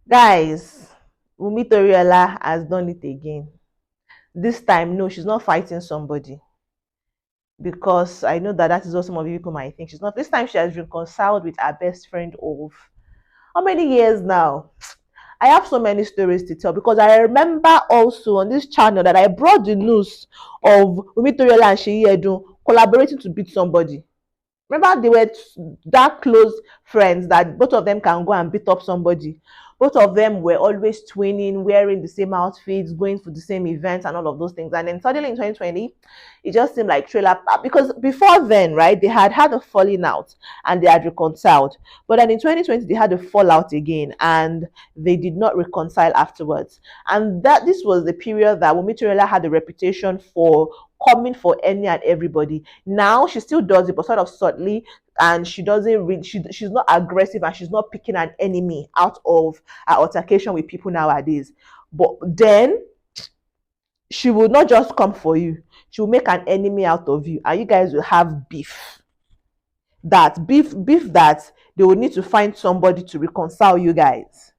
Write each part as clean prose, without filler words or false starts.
Guys, Wumi Toriola has done it again. This time, no, she's not fighting somebody, because I know that is what some of you people might think. She's not. This time, she has reconciled with her best friend of how many years now? I have so many stories to tell, because I remember also on this channel that I brought the news of Wumi Toriola and Seyi Edun collaborating to beat somebody. Remember, they were that close friends that both of them can go and beat up somebody. Both of them were always twinning, wearing the same outfits, going for the same events, and all of those things. And then suddenly in 2020, it just seemed like trailer park, because before then, right, they had a falling out and they had reconciled. But then in 2020, they had a fallout again and they did not reconcile afterwards. And that this was the period that Wumi Toriola had a reputation for coming for any and everybody. Now she still does it, but sort of subtly, and she doesn't read. She's not aggressive, and she's not picking an enemy out of her altercation with people nowadays. But then she will not just come for you; she will make an enemy out of you, and you guys will have beef. That beef that they will need to find somebody to reconcile you guys.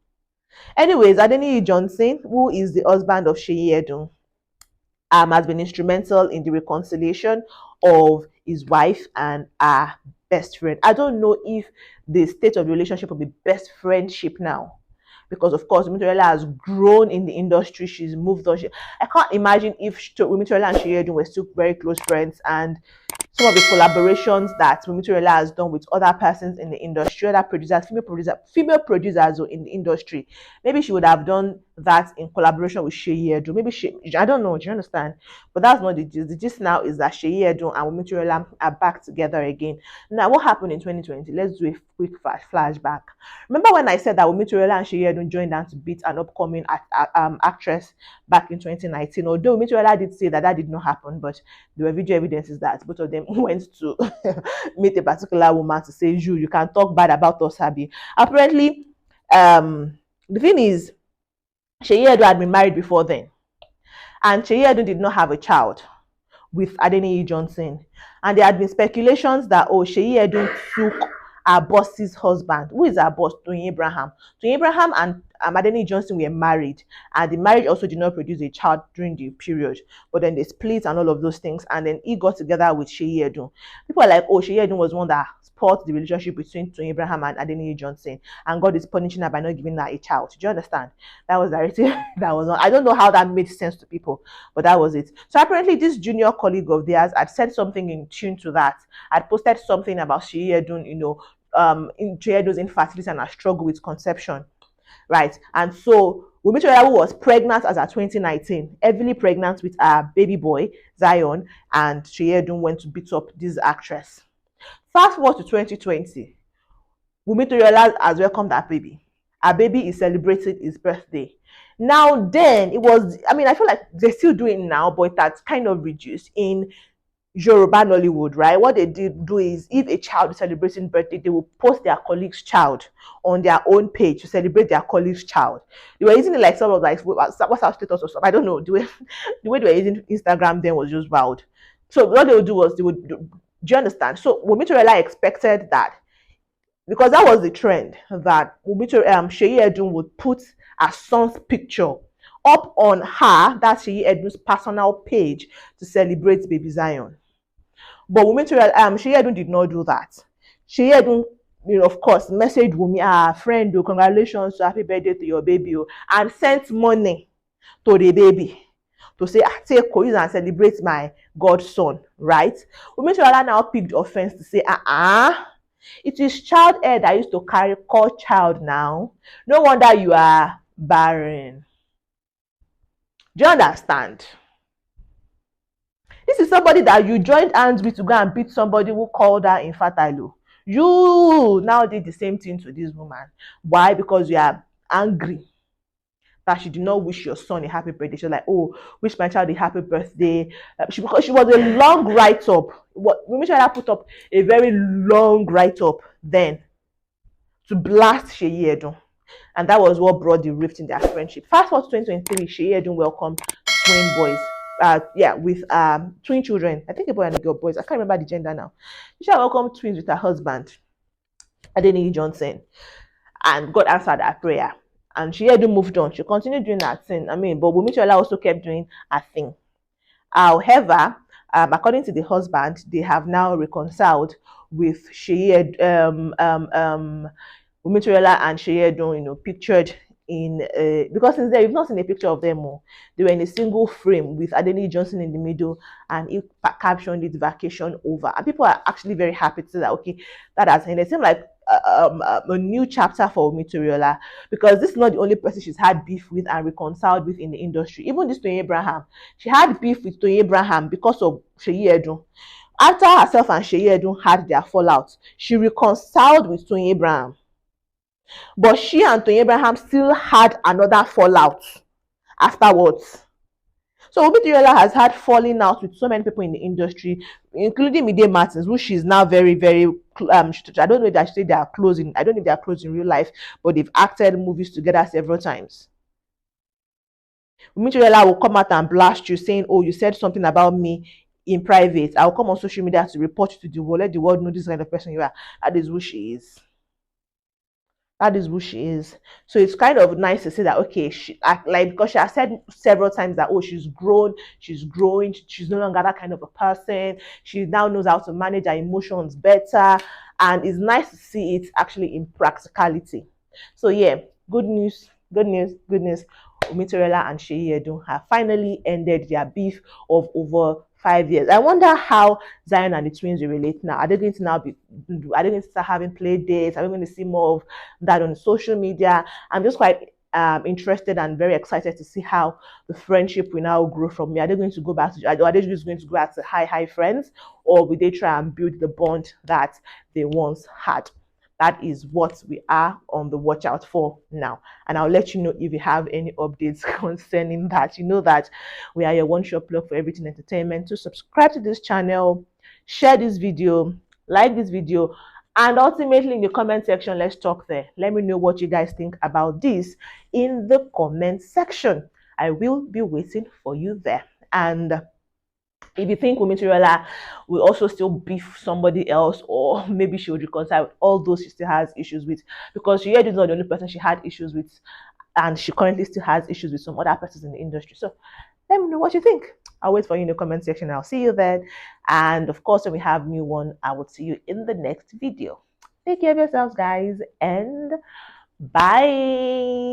Anyways, Adeniyi Johnson, who is the husband of Seyi Edun, has been instrumental in the reconciliation of his wife and her best friend. I don't know if the state of the relationship will be best friendship now, because of course Wumi Toriola has grown in the industry. She's moved on. I can't imagine if Wumi Toriola and Seyi Edun were still very close friends, and some of the collaborations that Wumi Toriola has done with other persons in the industry, other producers, female producers in the industry. Maybe she would have done that in collaboration with Seyi Edun. I don't know, do you understand? But that's not the gist. The gist now is that Seyi Edun and Wumi Toriola are back together again. Now, what happened in 2020? Let's do a quick flashback. Remember when I said that Wumi Toriola and Seyi Edun joined down to beat an upcoming actress back in 2019? Although Wumi Toriola did say that did not happen, but there were video evidences that both of them went to meet a particular woman to say, you can talk bad about us, Abi. Apparently, the thing is, Seyi Edun had been married before then, and Seyi Edun did not have a child with Adeniyi Johnson, and there had been speculations that Seyi Edun took our boss's husband. Who is our boss? Tony Abraham. Tony Abraham and Adeniyi Johnson were married, and the marriage also did not produce a child during the period. But then they split and all of those things, and then he got together with Seyi Edun. People are like, Seyi Edun was one that spoiled the relationship between Tony Abraham and Adeniyi Johnson, and God is punishing her by not giving her a child. Do you understand? That was directly that was not. I don't know how that made sense to people, but that was it. So apparently, this junior colleague of theirs had said something in tune to that. Had posted something about Seyi Edun, in Seyi Edun's infertility and her struggle with conception, right? And so Wumi Toriola was pregnant as at 2019, heavily pregnant with her baby boy Zion, and Seyi Edun went to beat up this actress. Fast forward to 2020, Wumi Toriola has welcomed her baby. Her baby is celebrating his birthday. Now, then it was. I feel like they're still doing it now, but that's kind of reduced in Yoruba Nollywood, right? What they do is, if a child is celebrating birthday, they will post their colleague's child on their own page to celebrate their colleague's child. They were using it like sort of like WhatsApp status or something. I don't know. The way they were using Instagram then was just wild. So what they would do was do you understand? So Wumi Toriola expected that, because that was the trend, that Seyi Edun would put her son's picture up on that's Seyi Edun's personal page to celebrate baby Zion. But Seyi Edun did not do that. Seyi Edun, of course, messaged Wumi, friend, congratulations, happy birthday to your baby, and sent money to the baby to say, take use and celebrate my godson, right? Wumi Toriola now picked offense to say, it is child hair that used to call child now. No wonder you are barren. Do you understand? This is somebody that you joined hands with to go and beat somebody who called her infertile. You now did the same thing to this woman. Why? Because you are angry that she did not wish your son a happy birthday. She was like, wish my child a happy birthday. Because she was a long write-up. Wumi Toriola put up a very long write-up then to blast Seyi Edun. And that was what brought the rift in their friendship. Fast forward to 2023, Seyi Edun welcomed twin boys. With twin children. I think a boy and a girl, boys. I can't remember the gender now. She welcomed twins with her husband, Adeniyi Johnson, and God answered her prayer. and she had moved on. She continued doing her thing. I mean, but Wumi Toriola also kept doing her thing. However, according to the husband, they have now reconciled with Seyi, Wumi Toriola and Seyi Edun, pictured in because since then you've not seen a picture of them more. They were in a single frame with Adeni Johnson in the middle, and he captioned it "vacation over," and people are actually very happy to say that okay, that has ended. It seems like a new chapter for Wumi Toriola, because this is not the only person she's had beef with and reconciled with in the industry. Even this Tony Abraham, she had beef with Tony Abraham because of Seyi Edun. After herself and Seyi Edun had their fallout, she reconciled with Tony Abraham. But she and Tony Abraham still had another fallout afterwards. So Wumi Toriola has had falling out with so many people in the industry, including Mide Martins, who she's now very, very. I don't know if I should say they are close in. I don't know if they are close in real life, but they've acted movies together several times. Wumi Toriola will come out and blast you, saying, "Oh, you said something about me in private. I'll come on social media to report you to the world. Let the world know this kind of person you are." That is who she is. That is who she is. So it's kind of nice to say that okay, she like, because she has said several times that oh, she's grown, she's growing, she's no longer that kind of a person. She now knows how to manage her emotions better, and it's nice to see it actually in practicality. So yeah, good news, good news, good news. Wumi Toriola and Seyi Edun have finally ended their beef of over 5 years. I wonder how Zion and the twins will relate now. Are they going to now be? Are they going to start having play dates? Are we going to see more of that on social media? I'm just quite interested and very excited to see how the friendship will now grow from here. Are they going to go back to? Are they just going to go back to hi friends, or will they try and build the bond that they once had? That is what we are on the watch out for now. And I'll let you know if you have any updates concerning that. You know that we are your one-shop plug for everything entertainment. So subscribe to this channel, share this video, like this video, and ultimately in the comment section, let's talk there. Let me know what you guys think about this in the comment section. I will be waiting for you there. And if you think Wumi Toriola will also still beef somebody else, or maybe she would reconcile with all those she still has issues with, because she is not the only person she had issues with, and she currently still has issues with some other persons in the industry. So let me know what you think. I'll wait for you in the comment section. I'll see you then. And of course, when we have new one, I will see you in the next video. Take care of yourselves, guys, and bye.